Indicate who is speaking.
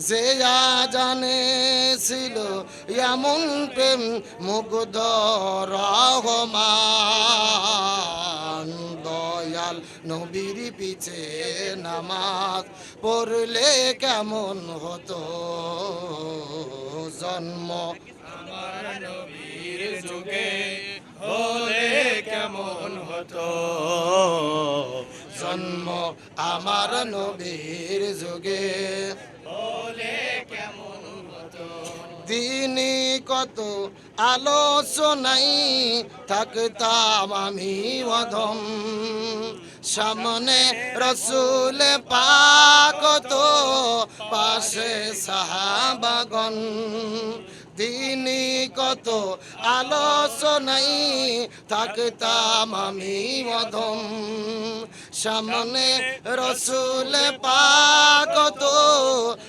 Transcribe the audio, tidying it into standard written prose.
Speaker 1: যে জানে ছিল এমন প্রেম মুগ্ধ রহমান দয়াল নবীর পিছে নামাজ পড়লে কেমন হতো জন্ম
Speaker 2: আমার নবীর যুগে হলে কেমন হতো
Speaker 1: জন্ম আমার নবীর যুগে
Speaker 2: হলে কেমন হতো
Speaker 1: দিনই কত আলোচনাই থাকতাম আমি অধম সামনে রসুল পাক তো পাশে সাহাবাগন দিনই কত আলোচনাই থাকতাম আমি অধম সামনে রসুল পাক তো